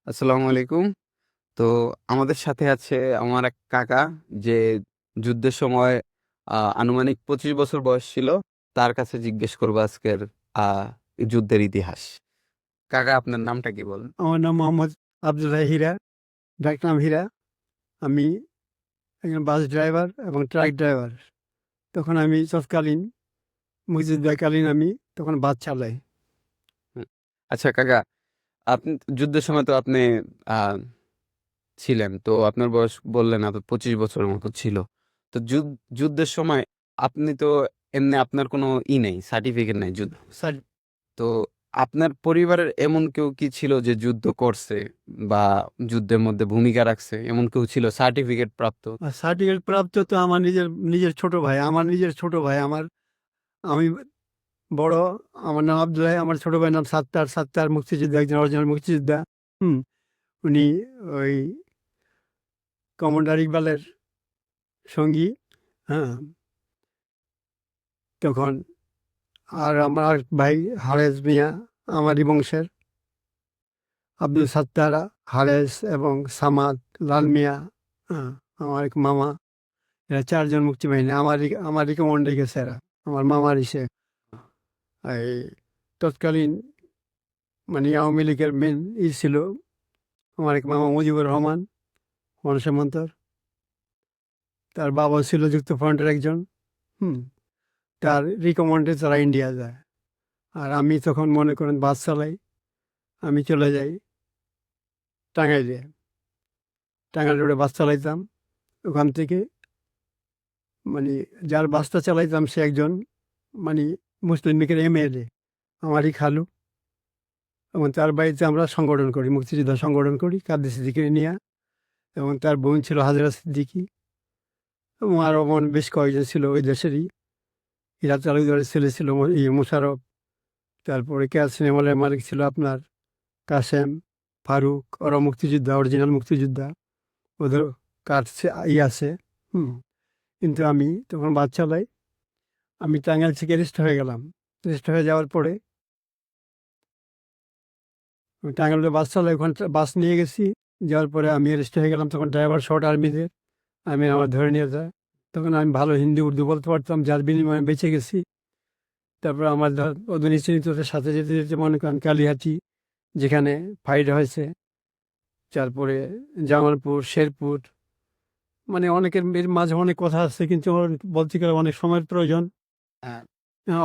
আসসালামু আলাইকুম। তো আমাদের সাথে আছে আমার এক কাকা যে যুদ্ধের সময় আনুমানিক ২৫ বছর বয়স ছিল। তার কাছে জিজ্ঞেস করব আজকের আ যুদ্ধের ইতিহাস। কাকা আপনার নামটা কি বলেন? আমার নাম মোহাম্মদ আবদুল্লাহ হীরা, ডাকনাম হীরা। আমি একজন বাস ড্রাইভার এবং ট্রাক ড্রাইভার। তখন আমি তৎকালীন মুক্তিযুদ্ধকালীন আমি তখন বাস চালাই। হুম। আচ্ছা কাকা, আপনি যুদ্ধের সময় তো আপনি আ ছিলেন। তো আপনার বয়স বললেন ২৫ বছরের মতো ছিল। তো যুদ্ধের সময় আপনি তো এমনি আপনার কোনো নেই, সার্টিফিকেট নাই যুদ্ধ। স্যার, তো আপনার পরিবারের এমন কেউ কি ছিল যে যুদ্ধ করছে বা যুদ্ধের মধ্যে ভূমিকা রাখছে? এমন কেউ ছিল সার্টিফিকেট প্রাপ্ত? সার্টিফিকেট প্রাপ্ত তো আমার নিজের নিজের ছোট ভাই। আমি বড়। আমার নাম আবদুল্লাহ, আমার ছোট ভাইয়ের নাম সাত্তার। সাত্তার মুক্তিযোদ্ধা, একজন অরিজিনাল মুক্তিযোদ্ধা। হুম, উনি ওই কমান্ডার ইকবালের সঙ্গী। হ্যাঁ, তখন আর আমার আরেক ভাই হারেস মিয়া আমারই বংশের। আব্দুল সাত্তার, হারেস এবং সামাদ, লাল মিয়া, হ্যাঁ, আমার এক মামা। এরা ৪ জন মুক্তিবাহিনী। আমারই কমান্ডে গেছে এরা। আমার মামার ইসে এই তৎকালীন মানে আওয়ামী লীগের মেন ছিল আমার এক মামা মুজিবুর রহমান, মনসামন্তর। তার বাবা ছিল যুক্তফ্রন্টের একজন। হুম, তার রিকমান্ডে তারা ইন্ডিয়া যায়। আর আমি তখন মনে করেন বাস চালাই। আমি চলে যাই টাঙ্গাইলে। টাঙ্গাইল রোডে বাস চালাইতাম। ওখান থেকে মানে যার বাসটা চালাইতাম সে একজন মানে মুসলিম লীগের এমএলএ, আমারই খালু। এবং তার বাড়িতে আমরা সংগঠন করি, মুক্তিযোদ্ধা সংগঠন করি কাদের সিদ্দিকীকে নিয়ে। এবং তার বোন ছিল হাজরা সিদ্দিকী এবং আরও বেশ কয়েকজন ছিল ওই দেশেরই। ইরা তালুকদারের ছেলে ছিল মোশাররফ। তারপরে কেয়ার সিনেমলের মালিক ছিল আপনার কাসেম, ফারুক। ওরা মুক্তিযোদ্ধা, অরিজিনাল মুক্তিযোদ্ধা। ওদের কার্ড আছে। হুম, কিন্তু আমি তখন বাস চালাই। আমি টাঙ্গাইল থেকে রেজিস্ট হয়ে গেলাম। রেজিস্ট হয়ে যাওয়ার পরে আমি টাঙ্গাইলে বাস চালাই, ওখানে বাস নিয়ে গেছি। যাওয়ার পরে আমি অ্যারেস্ট হয়ে গেলাম। তখন ড্রাইভার শর্ট আর্মিদের আমি আমার ধরে নিয়ে যায়। তখন আমি ভালো হিন্দি উর্দু বলতে পারতাম, যার বিনিময়ে বেঁচে গেছি। তারপর আমার অধীনস্থদের সাথে যেতে যেতে মনে করেন কালিহাতি, যেখানে ফাইট হয়েছে। তারপরে জামালপুর, শেরপুর, মানে অনেকের এর মাঝে অনেক কথা আছে, কিন্তু আমার বলতে গেলে অনেক সময়ের প্রয়োজন। হ্যাঁ।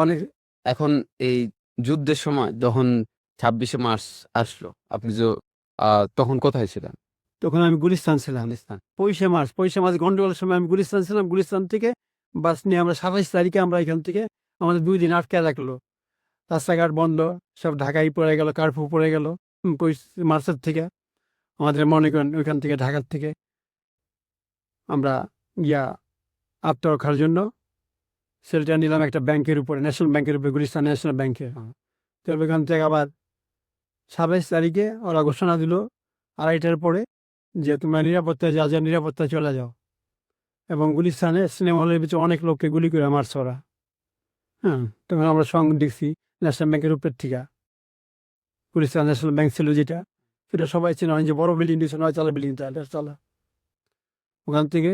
অনেক। এখন এই যুদ্ধের সময় যখন ২৬শে মার্চ আসলো, আপনি যে আ তখন কোথায় ছিলেন? তখন আমি গুলিস্তান ছিলাম। আফগানিস্তান। ২৫শে মার্চ গন্ডগোলের সময় আমি গুলিস্তান ছিলাম। গুলিস্তান থেকে বাস নিয়ে আমরা ২৭ তারিখে আমরা এখান থেকে আমাদের ২ দিন আটকায় রাখলো। রাস্তাঘাট বন্ধ, সব ঢাকায় পড়ে গেল, কারফিউ পড়ে গেল। ২৫ মার্চের থেকে আমাদের মনে করেন ওইখান থেকে ঢাকার থেকে আমরা ইয়া আত্মরক্ষার জন্য শেল্টার নিলাম একটা ব্যাংকের উপরে, ন্যাশনাল ব্যাংকের উপরে, গুলিস্তান ন্যাশনাল ব্যাংকে। তো ওইখান থেকে আবার ২৭ তারিখে ওরা ঘোষণা দিল ২:৩০টার পরে যে তোমরা নিরাপত্তায় যা যা নিরাপত্তায় চলে যাও। এবং গুলিস্তানে সিনেমা হলের ভিতরে অনেক লোককে গুলি করে মারছে ওরা। হ্যাঁ, তখন আমরা সঙ্গ দেখছি ন্যাশনাল ব্যাংকের উপরের থেকে। গুলিস্তান ন্যাশনাল ব্যাংক ছিল যেটা, সেটা সবাই চেনে। অনেক যে বড় বিল্ডিং দিচ্ছে, ৯ তলা বিল্ডিং, তাহলে তলা। ওখান থেকে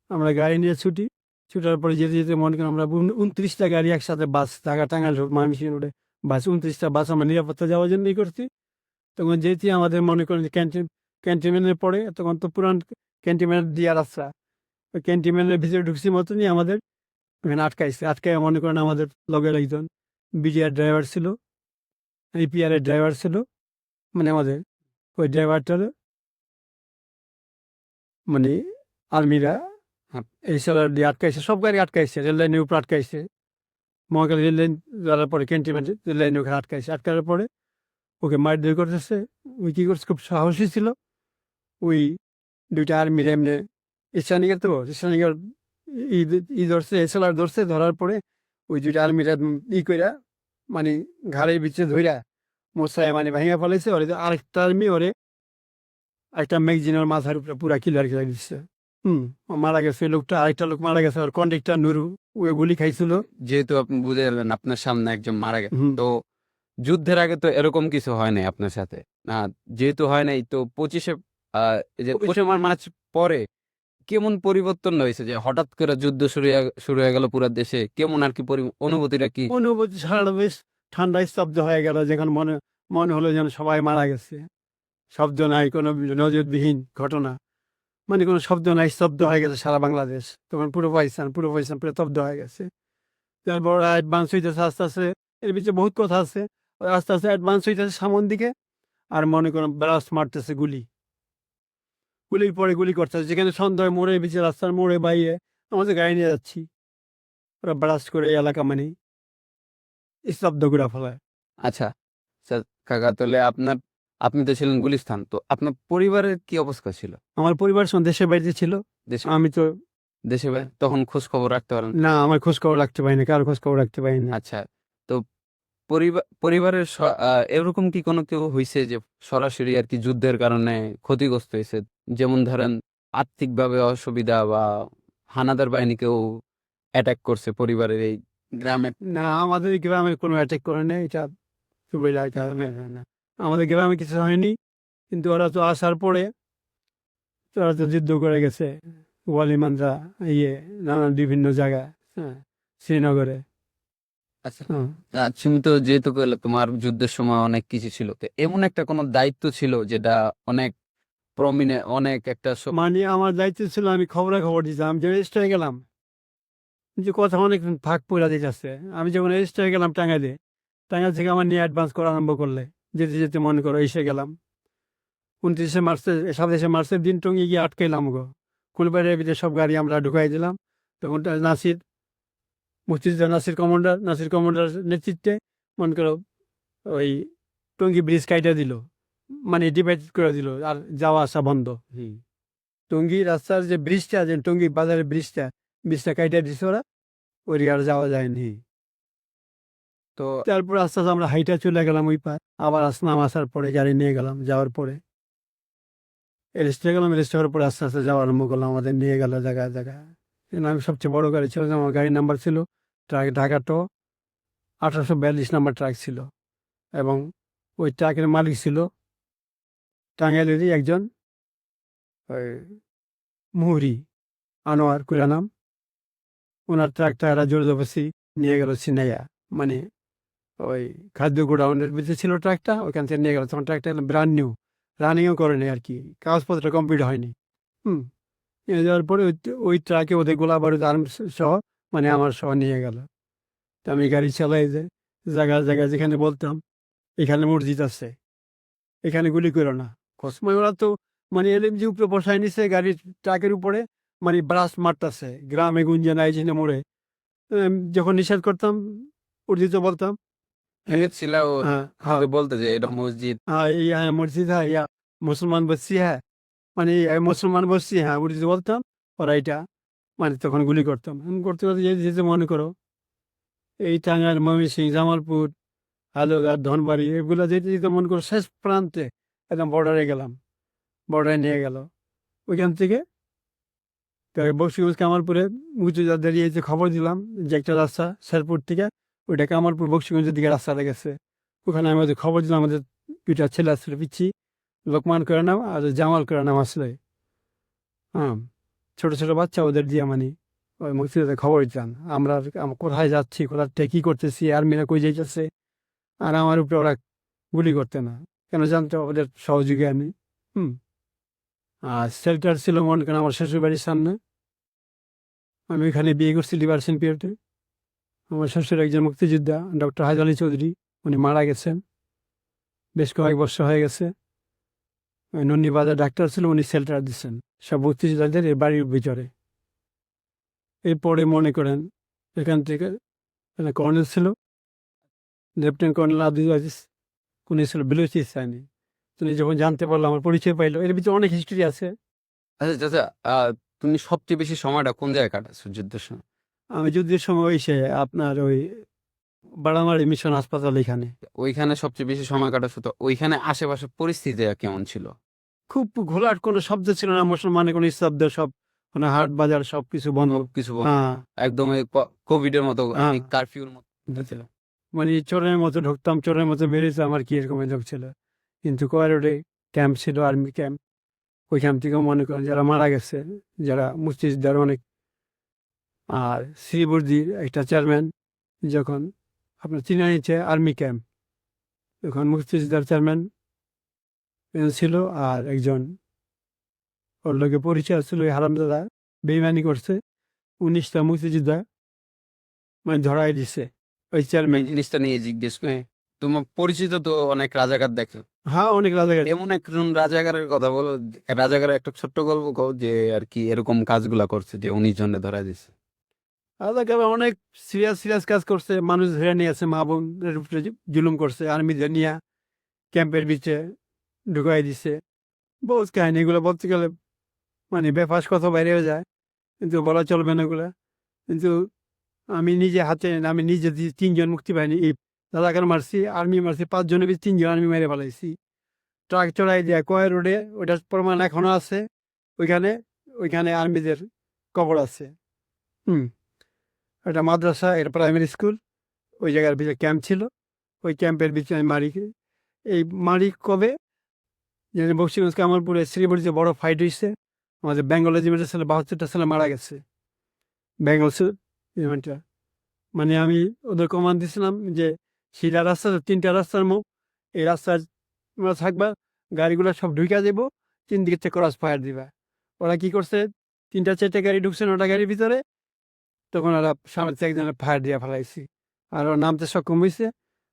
আমরা গাড়ি নিয়ে ছুটি। ছুটার পরে যেতে যেতে মনে করেন আমরা ২৯টা গাড়ি একসাথে, বাস ঢাকা টাঙ্গাইল রোড ময়মনসিংহ রোডে বাস ২৯টা বাস আমরা নিরাপত্তা যাওয়ার জন্যই করছি। তখন যেহেতু আমাদের মনে করেন যে ক্যান্টনমেন্টের পরে, তখন তো পুরান ক্যান্টনমেন্ট দিয়া রাস্তা, ওই ক্যান্টনমেন্টের ভিতরে ঢুকছি মতনই আমাদের ওখানে আটকাইছে। আটকায় মনে করেন আমাদের লগের একজন বিডিআর ড্রাইভার ছিল, ইপিআর এর ড্রাইভার ছিল, মানে আমাদের ওই ড্রাইভারটার মানে আর্মিরা আপ এই সেলার দিয়ে আটকাইছে, সব গাড়ি আটকাইছে, রেল লাইনের উপর আটকাইছে। মহাকালী রেল লাইন যাওয়ার পরে ক্যান্টনমেন্ট রেল লাইনের ওখানে আটকাইছে। আটকানোর পরে ওকে মারধর করতেছে। ওই কী করছে, খুব সাহসী ছিল। ওই ২টা আর্মির এমনি স্থানীয়, তো স্থানীয় ই ই ধরছে, এসএলআর ধরছে। ধরার পরে ওই ২টা আর্মিরা কইরা মানে ঘাড়ের ভিতরে ধইরা মোসায় মানে ভাঙিয়া ফেলাইছে। ওরে আরেকটা আর্মি ওরে একটা ম্যাগজিনের মাথার উপরে পুরা কিলার খেলা দিচ্ছে। হুম, ও মারা গেছে ওই লোকটা। আরেকটা লোক মারা গেছে, ওর কন্ডাক্টর নুরু, ও গুলি খাইছিল। যেহেতু আপনি বুঝে গেলেন আপনার সামনে একজন মারা গেছে। হুম, তো যুদ্ধের আগে তো এরকম কিছু হয় নাই আপনার সাথে। না, যেহেতু হয় নাই তো 25 এই যে 25 মার্চ পরে কেমন পরিবর্তন হইছে যে হঠাৎ করে যুদ্ধ শুরু হয়ে গেল পুরা দেশে? কেমন আরকি অনুভূতিটা কি? অনুভূতি সারাটা বেশ ঠান্ডায় স্তব্ধ হয়ে গেল, যেখানে মনে মনে হলো যেন সবাই মারা গেছে। শব্দ নাই, কোনো নজিরবিহীন ঘটনা। মানে কোনো শব্দ নাই, স্তব্ধ হয়ে গেছে সারা বাংলাদেশ। তখন পুরো পাকিস্তান পুরো স্তব্ধ হয়ে গেছে। তারপর অ্যাডভান্স হইতেছে আস্তে আস্তে। এর ভিতরে বহুত কথা আছে। ওই আস্তে আস্তে অ্যাডভান্স হইতেছে সামন দিকে। আর মনে করেন ব্লাস্ট মারতেছে গুলি। গুলির পরে গুলি করতেছে। যেখানে সন্ধ্যায় মোড়ে বিচে রাস্তার মোড়ে বাইরে আমাদের গাড়ি নিয়ে যাচ্ছি। ওরা ব্লাস্ট করে এই এলাকা মানে স্তব্ধ করে ফেলায়। আচ্ছা, আচ্ছা কাকা, তাহলে আপনি তো ছিলেন গুলিস্তান। তো আপনার পরিবারের কি অবস্থা ছিল? আমার পরিবার সব দেশের বাড়িতে ছিল। দেশে আমি তো দেশে তখন খোঁজ খবর রাখতে পারেন? না, আমার খোঁজ খবর রাখতে পারি না, কারো খোঁজ খবর রাখতে পারি না। আচ্ছা, তো পরিবারের এরকম কি কোনো কেউ হইছে যে সরাসরি আরকি যুদ্ধের কারণে ক্ষতিগ্রস্ত হইছে? যেমন ধরেন আর্থিকভাবে অসুবিধা বা হানাদার বাহিনী কেউ অ্যাটাক করছে পরিবারের এই গ্রামে? না, আমাদের গ্রামে কোনো অ্যাটাক করে নাই। এটা সুবিধা, এটা না। আমাদের গ্রামে কিছু হয়নি। কিন্তু ওরা তো আসার পরে ওরা তো যুদ্ধ করে গেছে। ওয়ালিমানরা, ইয়ে, নানান বিভিন্ন জায়গায়, হ্যাঁ, শ্রীনগরে। আচ্ছা, হ্যাঁ। তুমি তো যেহেতু কইলে তোমার যুদ্ধের সময় অনেক কিছু ছিল। তো এমন একটা কোনো দায়িত্ব ছিল যেটা অনেক অনেক একটা মানে আমার দায়িত্ব ছিল, আমি খবরাখবর দিতাম। যে রেজিস্ট হয়ে গেলাম, যে কথা অনেক ফাঁক পড়া দিতেছে। আমি যখন রেজিস্ট হয়ে গেলাম টাঙ্গাইলে, টাঙ্গাইল থেকে আমার নিয়ে অ্যাডভান্স করা আরম্ভ করলে। যেতে যেতে মনে করো এসে গেলাম 29শে মার্চের, 27শে মার্চের দিন টঙ্গী গিয়ে আটকাইলাম গো। কুলবাড়ির ভিতরে সব গাড়ি আমরা ঢুকাই দিলাম। তখন নাসির, মুক্তিযোদ্ধা নাসির কমান্ডার নেতৃত্বে মনে করো ওই টঙ্গী ব্রিজ কাইটা দিল, মানে ডিভাইড করে দিল, আর যাওয়া আসা বন্ধ। টঙ্গী রাস্তার যে ব্রিজটা, যে টঙ্গী বাজারের ব্রিজটা কাইটা দিছে ওরা, ওই আর যাওয়া যায়নি। তো তারপর আস্তে আস্তে আমরা হাইটা চলে গেলাম ওই পার। আবার আসলাম, আসার পরে গাড়ি নিয়ে গেলাম। যাওয়ার পরে রেস্ট হয়ে গেলাম, রেস্ট হওয়ার পরে আস্তে আস্তে যাওয়া আরম্ভ করলাম। আমাদের নিয়ে গেল জায়গায় জায়গায়। কিন্তু আমি সবচেয়ে বড় গাড়ি ছিল, আমার গাড়ির নাম্বার ছিল ট্রাক ঢাকা তো 1842 নাম্বার ট্রাক ছিল। এবং ওই ট্রাকের মালিক ছিল টাঙ্গাইলেরই একজন, ওই মুহুরি, আনোয়ার কুরা নাম। ওনার ট্রাকটা এরা জোরজবরদস্তি নিয়ে গেল সিনাইয়া, মানে ওই খাদ্য গোডাউনের ভিতরে ছিল ট্রাকটা, ওইখান থেকে নিয়ে গেল। তখন ট্রাকটা ব্রান্ড নিউ, রানিংও করেনি আর কি, কাগজপত্র কমপ্লিট হয়নি। নিয়ে যাওয়ার পরে ওই ট্রাকে ওদের গোলা বারুদ আর্মস সহ, মানে আমার সহ নিয়ে গেল। তো আমি গাড়ি চালাই যে জায়গায় জায়গায় যেখানে বলতাম এখানে মসজিদ আছে, এখানে গুলি করো না। কসময় ওরা তো মানে এলএমজি উপরে বসায় নিছে গাড়ির ট্রাকের উপরে, মানে ব্রাস্ট মারতেছে গ্রামে গুঞ্জে নাই যে মোড়ে। যখন নিষেধ করতাম, উর্জিত বলতাম, ছিল হ্যাঁ হ্যাঁ বলতে যে এটা মসজিদ। हाँ यहाँ मस्जिद है, या মুসলমান বস্তি হ্যাঁ, মানে এই মুসলমান বস্তি হ্যাঁ, উর্দু বলতাম। ওরা এটা মানে তখন গুলি করতাম। করতে করতে যেতে যেতে মনে করো এই টাঙ্গাইল, ময়মনসিংহ, জামালপুর, হালুয়াঘাট, ধনবাড়ি, এগুলো যেতে যেতে মনে করো শেষ প্রান্তে একদম বর্ডারে গেলাম। বর্ডারে নিয়ে গেল ওইখান থেকে। বক্সিগঞ্জ কামালপুরে মুক্তিযোদ্ধা দাঁড়িয়ে যে খবর দিলাম যে একটা রাস্তা শেরপুর থেকে ওইটা কামালপুর বক্সিগঞ্জের দিকে রাস্তাটা গেছে। ওখানে আমাদের খবর দিলাম, আমাদের দুইটা ছেলে আসলে পিচ্ছি, লোকমান করে নাম আর জামাল করে নাম আসলে। হ্যাঁ, ছোটো ছোটো বাচ্চা, ওদের দিয়ে মানে ওই মুক্তিযোদ্ধা খবর দিতাম আমরা কোথায় যাচ্ছি, কোথায় থেকে কী করতেছি, আর্মিরা কই যাইতেছে। আর আমার উপরে ওরা গুলি করতে না, কেন জানতো, ওদের সহযোগী আমি। আর শেল্টার ছিল মনে করেন আমার শ্বশুর বাড়ির সামনে। আমি ওইখানে বিয়ে করছি লিবারেশন পিরিয়ডে। আমার শ্বশুর একজন মুক্তিযোদ্ধা, ডক্টর হায়দ আলী চৌধুরী, উনি মারা গেছেন বেশ কয়েক বছর হয়ে গেছে। ওই নন্দীবাজার ডাক্তার ছিল, উনি শেল্টার দিচ্ছেন সব মুক্তিযোদ্ধাদের এই বাড়ির ভিতরে। এরপরে মনে করেন এখান থেকে কর্নেল ছিল, লেফটেন্যান্ট কর্নেল আব্দুল আজিজ, উনি ছিল বেলুচিস্তানি। তুমি যখন জানতে পারলো, আমার পরিচয় পাইলো, এর ভিতরে অনেক হিস্ট্রি আছে। আচ্ছা চাচা, তুমি সবচেয়ে বেশি সময়টা কোন জায়গায় কাটাচ্ছো যুদ্ধের সময়? আমি যুদ্ধের সময় এসে আপনার ওই বাড়ামারি মিশন হাসপাতাল, এখানে ওইখানে সবচেয়ে বেশি সময় কাটাচ্ছো। তো ওইখানে আশেপাশে পরিস্থিতি কেমন ছিল? খুব ঘোলার কোনো শব্দ ছিল না, মুসলমানের কোনো শব্দ, সব মানে হাট বাজার সব কিছু বন্ধ। কিছু হ্যাঁ একদম কোভিড এর মতো, হ্যাঁ কারফিউর মতো ছিল। মানে চোরের মতো ঢুকতাম, চোরের মতো বেরিয়েছে, আমার কি এরকম ঢোক ছিল। কিন্তু কয় রোডে ক্যাম্প ছিল, আর্মি ক্যাম্প। ওইখান থেকে মনে করেন যারা মারা গেছে, যারা মুক্তিযোদ্ধার অনেক। আর শ্রীবর্দির একটা চেয়ারম্যান যখন আপনার চিনানিতে আর্মি ক্যাম্প, তখন মুক্তিযোদ্ধার চেয়ারম্যান ছিল। আর একজন ওর লোকে পরিচয় ছিল, ওই হারামদাদা বেইমানি করছে, 19টা মুক্তিযোদ্ধা মানে ধরাই দিছে ওই আমি চেয়ারম্যান। এই জিনিসটা নিয়ে জিজ্ঞেস করি। তোমার পরিচিত তো অনেক রাজাকার দেখো, হ্যাঁ, অনেক রাজাকার। এমন একজন রাজাকারের কথা বলো, রাজাকারের একটা ছোট্ট গল্প কও যে আর কি এরকম কাজগুলা করছে যে 19 জনে ধরা দিছে। রাজাকার অনেক সিরিয়াস সিরিয়াস কাজ করছে, মানুষ ধরে নিয়ে আছে, মা বোনের উপরে জুলুম করছে, আর্মিদের নিয়ে ক্যাম্পের বিচে ঢুকাই দিছে। বহুত কাহিনী, এগুলো বলতে গেলে মানে বেফাস কথা বাইরে হয়ে যায়, কিন্তু বলা চলবে না এগুলা। কিন্তু আমি নিজে হাতে, আমি নিজে 3জন মুক্তি পাইনি, এই রাজাকার মারছি, আর্মি মারছি, 5 জনের ভিতরে 3জন আর্মি মেরে ফেলাইছি। ট্রাক চড়াই দেয় কয় রোডে, ওইটার প্রমাণ এখনো আছে। ওইখানে ওইখানে আর্মিদের কবর আছে। হুম একটা মাদ্রাসা, এটা প্রাইমারি স্কুল, ওই জায়গার ভিতরে ক্যাম্প ছিল। ওই ক্যাম্পের ভিতরে আমি মারি। এই মারি কবে, যে বক্সিগঞ্জ কামালপুরে শ্রীবর্তীতে বড় ফাইট হয়েছে, আমাদের বেঙ্গল রেজিমেন্টের ছেলে 72টা ছেলে মারা গেছে বেঙ্গল রেজিমেন্টটা। মানে আমি ওদের কমান্ড দিয়েছিলাম যে শিলা রাস্তা, 3টা রাস্তার মুখ, এই রাস্তায় তোমরা থাকবা, গাড়িগুলো সব ঢুকে যাবো, 3 দিকে থেকে ক্রস ফায়ার দিবা। ওরা কি করছে, 3টা 4টা গাড়ি ঢুকছে 9টা গাড়ির ভিতরে, তখন ওরা সামনে থেকে একজনের ফায়ার দিয়ে ফেলাইছি। আর ওরা নামতে সক্ষম হয়েছে।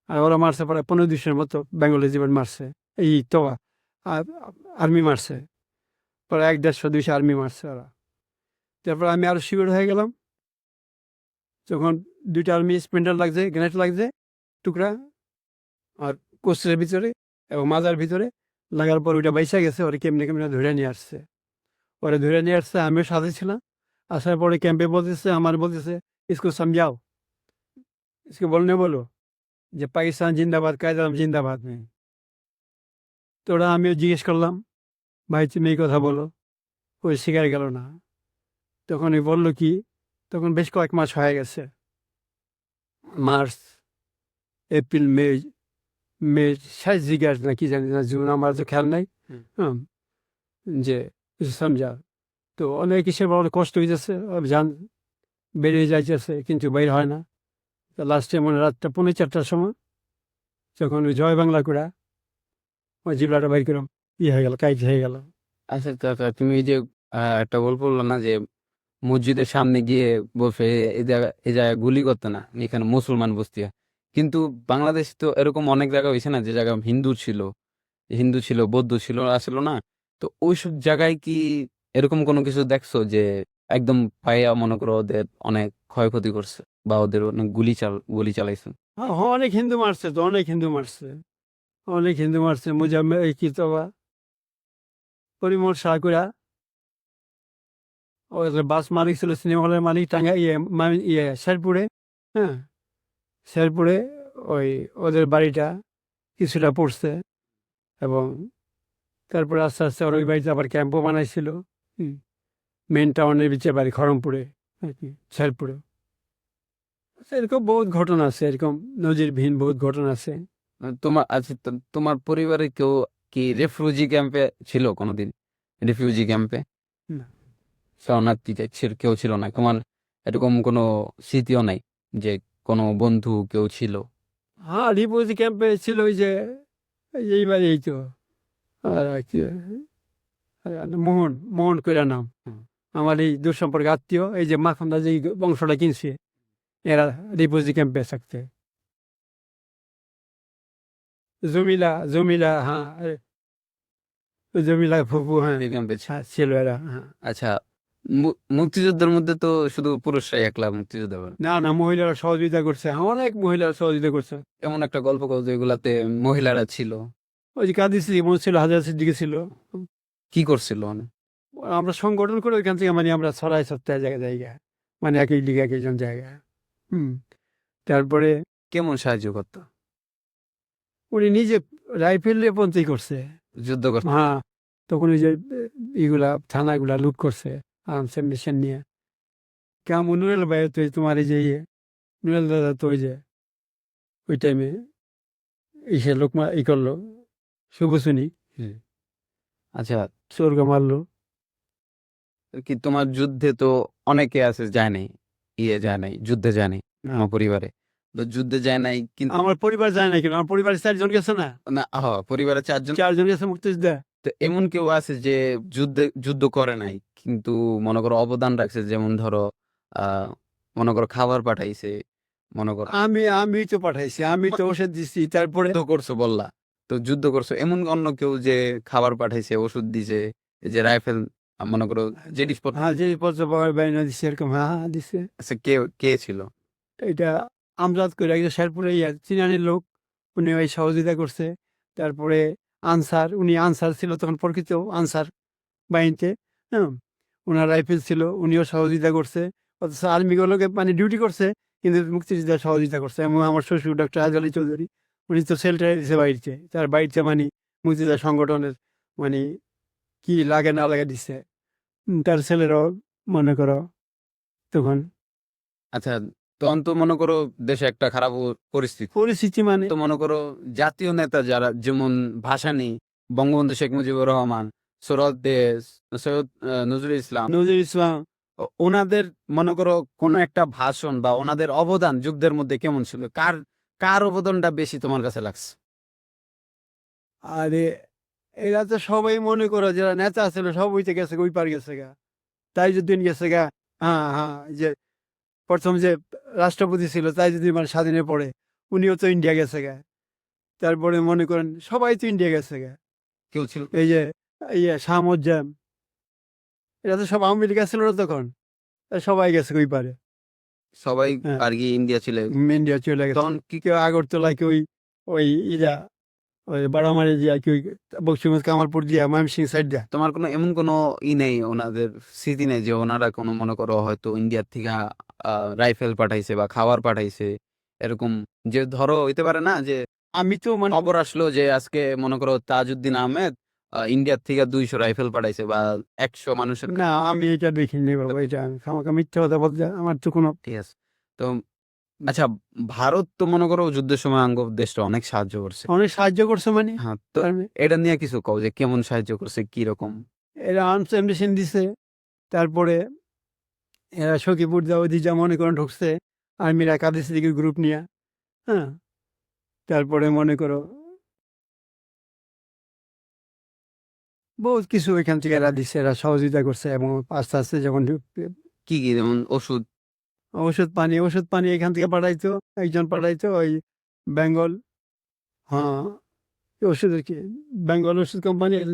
আর ওরা মারছে প্রায় 15-20-এর মতো বেঙ্গল রেজিমেন্ট মারছে, এই তো আর্মি মারছে, প্রায় 150-200 আর্মি মারছে ওরা। তারপর আমি আরো শিবির হয়ে গেলাম, যখন 2টা আর্মি স্প্লিন্টার লাগছে, গ্রেনেড লাগছে টুকরা, আর কোস্টের ভিতরে এবং মাজার ভিতরে লাগার পর ওইটা বাইসা গেছে। ওরা কেমনে কেমনে ধরে নিয়ে আসছে, ওরা ধরে নিয়ে আসছে, আমিও সাথে ছিলাম। আসার পরে ক্যাম্পে বলতেছে, আমার বলতেছে, ইসকো সমঝাও, इसको बोलने बोलो যে পাকিস্তান জিন্দাবাদ, কায়দাম জিন্দাবাদ নেই। তো ওরা, আমিও জিজ্ঞেস করলাম, ভাই তুমি এই কথা বলো, ওই শিকার গেল না। তখন ওই বললো কি, তখন বেশ কয়েক মাস হয়ে গেছে, মার্চ, এপ্রিল, মে, মে শেষ জিজ্ঞাস না কি জানি না, জুন, আমার তো খেয়াল নাই। হুম যে সমঝা, তো অনেক কিসের বড় কষ্ট হইতেছে, যান বেরিয়ে যাইতেছে কিন্তু বের হয় না। তো লাস্টে মনে রাতটা 3:45টার সময়, যখন ওই জয় বাংলা করে ওই জিবলাটা বাইর করে হয়ে গেল, কাইট হয়ে গেল। আচ্ছা চাচা, তুমি এই যে একটা গল্প বললো না যে মসজিদের সামনে গিয়ে বলছে এই জায়গায় গুলি করতে না, এখানে মুসলমান বস্তি হয়। কিন্তু বাংলাদেশ তো এরকম অনেক জায়গা হয়েছে না, যে জায়গা হিন্দু ছিল, বৌদ্ধ ছিল, আসলো না। তো ওইসব জায়গায় কি এরকম কোনো কিছু দেখছো যে একদম পাইয়া মনে করো ওদের অনেক ক্ষয়ক্ষতি করছে, বা ওদের অনেক গুলি চালাইছে? হ্যাঁ হ্যাঁ, অনেক হিন্দু মারছে তো, অনেক হিন্দু মারছে, অনেক হিন্দু মারছে। মুজাম্মেল এই কি তবা পরিমল সাকুরা, ওদের বাস মালিক ছিল, সিনেমা হলের মালিক, টাঙ্গা শেরপুরে। হ্যাঁ, শেরপুরে ওই ওদের বাড়িটা কিছুটা পড়ছে। এবং তারপরে আস্তে আস্তে ওর ওই বাড়িতে আবার ক্যাম্পও বানাইছিল। মেন টাউনের বিচে বাড়ি খড়মপুরে আর কি, শেরপুরে। এরকম বহুত ঘটনা আছে, এরকম নজিরবিহীন বহুত ঘটনা আছে। তোমার আচ্ছা, তোমার পরিবারে কেউ কি রেফিউজি ক্যাম্পে ছিল কোনোদিন? রেফিউজি ক্যাম্পে না। শরণার্থী কেউ ছিল না তোমার? এরকম কোনো স্মৃতিও নাই যে কোনো বন্ধু কেউ ছিল? হ্যাঁ, রিপোজি ক্যাম্পে ছিল ওই যে এইবারে এই তো, আর কি, মোহন মোহন কইরা নাম, হুম। আমার এই দূর সম্পর্কে আত্মীয়, এই যে মাখন্দা যে বংশটা কিনছে, এরা রিপোজি ক্যাম্পে থাকতে। জমিলা জমিলা, হ্যাঁ, জমিলা ফুপু, হ্যাঁ এই ক্যাম্পে ছিল। হ্যাঁ, ছিল এরা, হ্যাঁ। আচ্ছা, মুক্তিযুদ্ধের মধ্যে তো শুধু পুরুষরাই একলা মুক্তিযুদ্ধ করে? না না, মহিলারা সহযোগিতা করছে, অনেক মহিলারা সহযোগিতা করছে। এমন একটা গল্প কও যেগুলাতে মহিলারা ছিল। ওই যে কাদি সিদ্দিক ছিল, হাজার সিদ্দিকি ছিল। কি করছিল মানে? আমরা সংগঠন করে ওইখান থেকে মানে আমরা ছড়াই সপ্তাহে জায়গায় জায়গায়, মানে একই লিগে একজন জায়গায়। হুম তারপরে কেমন সাহায্য করতো? উনি নিজে রাইফেল নিয়ে পঞ্চাই করছে। যুদ্ধ করতো? হ্যাঁ, তখন ওই যে ইগুলা থানাগুলা লুট করছে আরামসে মেশিন নিয়ে। কেমন নুরেল ভাই, তো তোমার এই যে নুরেল দাদা, তো ওই যে ওই টাইমে এসে লোকমা ই করলো শুভসুনি আচ্ছা, চোরকে মারলো। কি তোমার যুদ্ধে তো অনেকে আছে যায় নাই, যায় নাই, যুদ্ধে যায় নাই আমার পরিবারে। তো যুদ্ধে যায় নাই কিন্তু আমার পরিবার যায় না কেন, আমার পরিবারের 4 জন গেছে না, না, পরিবারে ৪ জন। 4 জন গেছে মুক্তিযোদ্ধা। তো এমন কেউ আছে যে যুদ্ধ করে নাই কিন্তু মনে করো অবদান রাখছে, যেমন ধরো আহ মনে করো খাবার পাঠাইছে, মনে করো আমি তো পাঠাইছি, আমি তো ওষুধ দিছি, তারপরে যুদ্ধ করছো বললা, তো যুদ্ধ করছো এমন অন্য কেউ যে খাবার পাঠাইছে, ওষুধ দিছে, এই যে রাইফেল, মনে করো জিনিসপত্র, হ্যাঁ যে পত্র বাইনা দিছে এরকম, হ্যাঁ হ্যাঁ দিছে। আচ্ছা কে কে ছিল? এটা আমজাদ করে একজন শেরপুরে চিনানির লোক, উনি ওই সহযোগিতা করছে। তারপরে আনসার, উনি আনসার ছিল তখন, প্রকৃত আনসার বাহিনীতে। হ্যাঁ, ওনার রাইফেল ছিল, উনিও সহযোগিতা করছে। অথচ আর্মিগুলোকে মানে ডিউটি করছে, কিন্তু মুক্তিযোদ্ধা সহযোগিতা করছে। এবং আমার শ্বশুর ডক্টর আজ আলী চৌধুরী, উনি তো সেল্টারে দিছে বাড়িতে, তার বাড়িতে মানে মুক্তিযোদ্ধা সংগঠনের মানে কি লাগে না লাগে দিচ্ছে। তার ছেলেরাও মনে করো তখন আচ্ছা, তখন তো মনে করো দেশে একটা খারাপ পরিস্থিতি। পরিস্থিতি মানে তো মনে করো জাতীয় নেতা যারা, যেমন ভাসানী, বঙ্গবন্ধু শেখ মুজিবুর রহমান, সৈয়দ নজরুল ইসলাম, নজরুল ইসলাম। ওনাদের মনে করো কোন একটা ভাষণ বা ওনাদের অবদান যুদ্ধের মধ্যে কেমন ছিল? কার কার অবদানটা বেশি তোমার কাছে লাগছে? আরে এরা তো সবাই মনে করো যারা নেতা ছিল সব হইতে গেছে, ওই পার গেছে গা, তাইজুদ্দিন গেছে গা। হ্যাঁ হ্যাঁ, এই যে প্রথম যে রাষ্ট্রপতি ছিল তাইজুদ্দিন মানে স্বাধীনের পরে, উনিও তো ইন্ডিয়া গেছে গা। তারপরে মনে করেন সবাই তো ইন্ডিয়া গেছে গা। কেউ ছিল? এই যে শাহ মুজ্জাম, এরা তো সব আওয়ামী লীগ ছিল না তখন, সবাই গেছে ওই পারে। সবাই হ্যাঁ, আর কি ইন্ডিয়া ছিল ইন্ডিয়া চলে গেছে। তখন কি? কেউ আগরতলায়, কেউ ওই ওই ইরা ওই বারামারি দিয়া, কেউ বক্সিগঞ্জ কামালপুর দিয়া, ময়মনসিংহ সাইড দিয়া। তোমার কোনো এমন কোনো নেই, ওনাদের স্মৃতি নেই যে ওনারা কোনো মনে করো হয়তো ইন্ডিয়ার থেকে রাইফেল পাঠাইছে বা খাবার পাঠাইছে, এরকম? যে ধরো হইতে পারে না যে আমি তো মানে খবর আসলো যে আজকে মনে করো তাজউদ্দিন আহমেদ ইন্ডিয়ার থেকে 200 রাইফেল পাঠাইছে বা 100 মানুষের। না, আমি এটা দেখিনি বাবা, এটা আমি খামাখা মিথ্যা কথা বলতে আমার তো কোনো। ঠিক আছে। তো আচ্ছা, ভারত তো মনে করো যুদ্ধের সময় আঙ্গ দেশটা অনেক সাহায্য করছে। অনেক সাহায্য করছে মানে হ্যাঁ, তো আমি, এটা নিয়ে কিছু কও যে কেমন সাহায্য করছে, কি রকম? এরা আর্মস এমবিশন দিছে। তারপরে এরা সখীপুর দাউদি যা মনে করেন ঢুকছে, আর্মিরা কাদের সিদ্দিকীর গ্রুপ নিয়ে। হ্যাঁ, তারপরে মনে করো বহুত কিছু এখান থেকে এরা দিচ্ছে, এরা সহযোগিতা করছে। এবং আস্তে আস্তে যখন কি কি, যেমন ওষুধ? ওষুধ পানি এখান থেকে পাঠাইতো, একজন পাঠাইতো ওই বেঙ্গল। হ্যাঁ, ওষুধের কি, বেঙ্গল ওষুধ কোম্পানির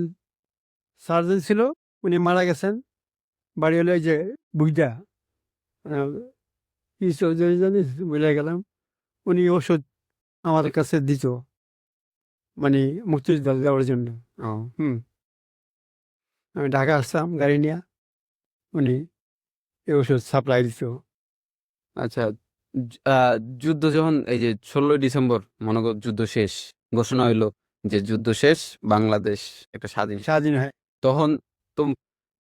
সার্জন ছিল, উনি মারা গেছেন। বাড়ি হলো এই যে বুইটা, আহ, কি চৌধুরী জানিস, বুঝে গেলাম। উনি ওষুধ আমার কাছে দিত, মানে মুক্তিযোদ্ধা দেওয়ার জন্য। ও হুম, আমি ঢাকা আসতাম গাড়ি নিয়ে, উনি এই ওষুধ সাপ্লাই দিত। আচ্ছা, যুদ্ধ যখন এই যে 16ই ডিসেম্বর মনে করো যুদ্ধ শেষ ঘোষণা হইলো যে যুদ্ধ শেষ, বাংলাদেশ একটা স্বাধীন, স্বাধীন হয়। তখন তোম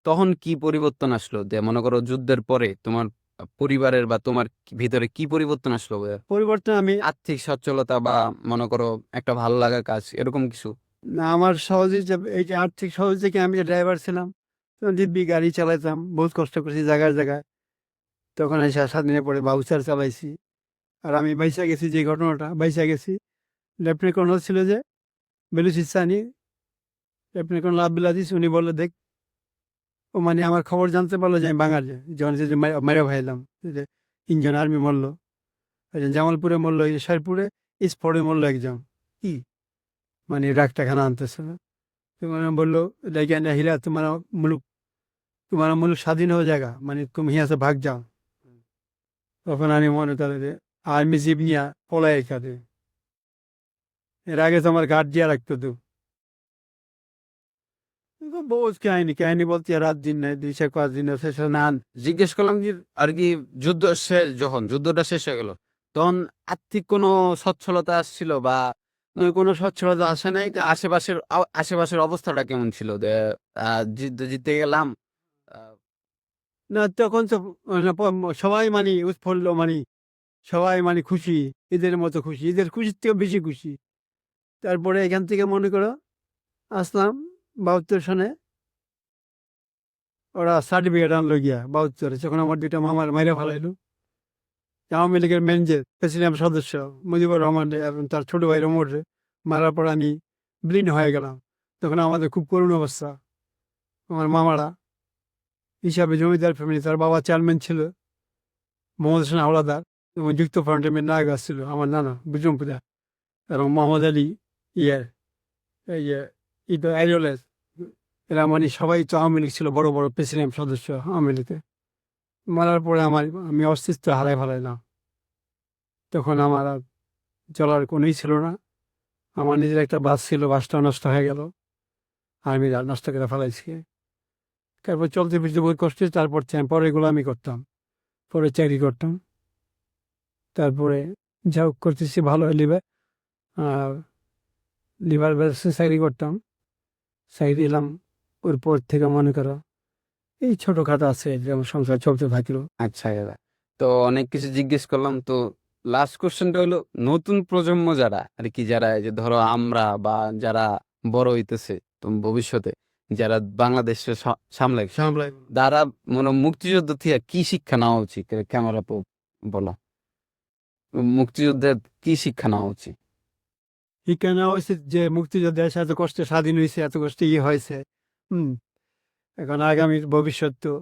তখন কি পরিবর্তন আসলো? যে মনে করো যুদ্ধের পরে তোমার পরিবারের বা তোমার ভিতরে কি পরিবর্তন আসলো? পরিবর্তন আমি, আর্থিক সচ্ছলতা বা মনে করো একটা ভালো লাগা কাজ, এরকম কিছু? না আমার সহজে এই যে আর্থিক সহজ থেকে, আমি যে ড্রাইভার ছিলাম তখন দিব্যি গাড়ি চালাইতাম, বহুত কষ্ট করছি জায়গায় জায়গায়। তখন এসে স্বাধীনের পরে বাউচার চালাইছি। আর আমি বাইসা গেছি, যে ঘটনাটা বাইসা গেছি, লেফটেন্যান্ট কর্নেল ছিল যে বেলুচিস্তানি, লেফটেন্যান্ট কর্নেল আব্দুল আজিজ, উনি বললো দেখ, ও মানে আমার খবর জানতে পারলো যে আমি বাঙালি, যখন যে মেরে ভাইলাম, যে 3 জন আর্মি মরলো, একজন জামালপুরে মরলো, এই যে শেরপুরে স্পটে মরলো একজন। কি মানে ডাক্তারখানা আনতেছে না, তো মানে বললো लेकिन हिला तुम्हारा मुल्क স্বাধীন हो जाएगा, মানে তুমি यहाँ से भाग जाओ। তখন আমি মনে করে যে আর্মি জিপ নিয়ে পলাই এখানে, এর আগে তো আমার গার্ড দিয়ে রাখতো তো। বহুত কাহিনী কাহিনী বলতে রাত দিন নাই, 2-5 দিন শেষ না। জিজ্ঞেস করলাম যে আর কি যুদ্ধ শেষ, যখন যুদ্ধটা শেষ হয়ে গেল তখন আর্থিক কোনো সচ্ছলতা আসছিল বা কোনো সচ্ছলতা আসে নাই। আশেপাশের অবস্থাটা কেমন ছিল? যে যুদ্ধ জিতে গেলাম, আহ, না তখন তো সবাই মানে উৎফুল্ল, মানে সবাই মানে খুশি, ঈদের মতো খুশি, ঈদের খুশির থেকেও বেশি খুশি। তারপরে এখান থেকে মনে করো আসলাম ৭২ সনে, ওরা সার্টিফিকেট আনলো গিয়া ৭২, যখন আমার দুইটা মামার মাইরা ফেলাইলো। আওয়ামী লীগের মেন যে প্রেসিডেন্ট সদস্য মুজিবুর রহমান এবং তার ছোট ভাই ওমর মারার পর আমি বিলীন হয়ে গেলাম। তখন আমাদের খুব করুণ অবস্থা। আমার মামারা হিসাবে জমিদার ফ্যামিলি, তার বাবা চেয়ারম্যান ছিল মোহাম্মদ হোসেন হাওলাদার, এবং যুক্ত ফ্রন্টের মেন নায়ক ছিল আমার নানা বিজমপুরা, এবং মোহাম্মদ আলী ইয়ের এই যে ঈদ আইডলের, এরা মানে সবাই তো আওয়ামী লীগ ছিল, বড় বড় প্রেসিডেন্ট সদস্য আওয়ামী লীগে। মারার পরে আমি অস্তিত্ব হারাই ফেলাইলাম। তখন আমার আর চলার কোনোই ছিল না। আমার নিজের একটা বাস ছিল, বাসটা নষ্ট হয়ে গেল, আমি নষ্ট করে ফেলাইছি। তারপর চলতে ফিরতে বহুত কষ্ট হয়েছে। তারপর পরে গোলামি করতাম, পরে চাকরি করতাম। তারপরে যা হোক করতেছি ভালো লিভার, লিভার ব্যবসা চাকরি করতাম, চাকরি এলাম। ওর পর থেকে মনে করো এই ছোটখাটো আছে, যেমন সংসার চলতে থাকলো। আচ্ছা দাদা, তো অনেক কিছু জিজ্ঞেস করলাম, তো লাস্ট কোশ্চেনটা হলো নতুন প্রজন্ম যারা আর কি, যারা এই যে ধরো আমরা বা যারা বড় হইতেছে, তো ভবিষ্যতে যারা বাংলাদেশে সামলাই, সামলাই তারা মনে মুক্তিযুদ্ধ থেকে কি শিক্ষা নেওয়া উচিত? ক্যামেরা বলো, মুক্তিযুদ্ধের কি শিক্ষা নেওয়া উচিত? শিক্ষা নেওয়া উচিত যে মুক্তিযোদ্ধা এসে এত কষ্টে স্বাধীন হয়েছে, এত কষ্টে হয়েছে। হুম, এখন আগামীর ভবিষ্যৎ তো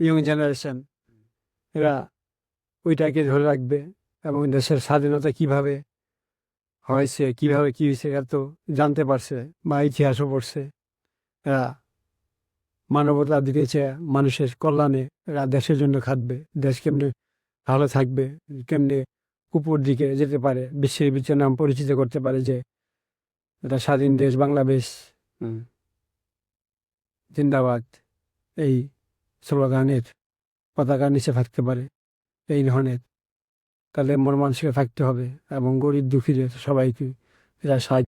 ইয়ং জেনারেশন, এরা ওইটাকে ধরে রাখবে, এবং দেশের স্বাধীনতা কিভাবে হয়েছে, কিভাবে কি হয়েছে এরা তো জানতে পারছে, বা ইতিহাসও পড়ছে। এরা মানবতা দিয়েছে, মানুষের কল্যাণে এরা দেশের জন্য খাটবে, দেশ কেমনে ভালো থাকবে, কেমনে উপর দিকে যেতে পারে, বিশ্বের নাম পরিচিত করতে পারে যে এটা স্বাধীন দেশ বাংলাদেশ হুম। জিন্দাবাদ, এই স্লোগানের পতাকার নিচে থাকতে পারে, এই ধরনের। তাহলে মন মানসিক থাকতে হবে, এবং গরিব দুঃখীদের সবাইকে এরা সাহায্য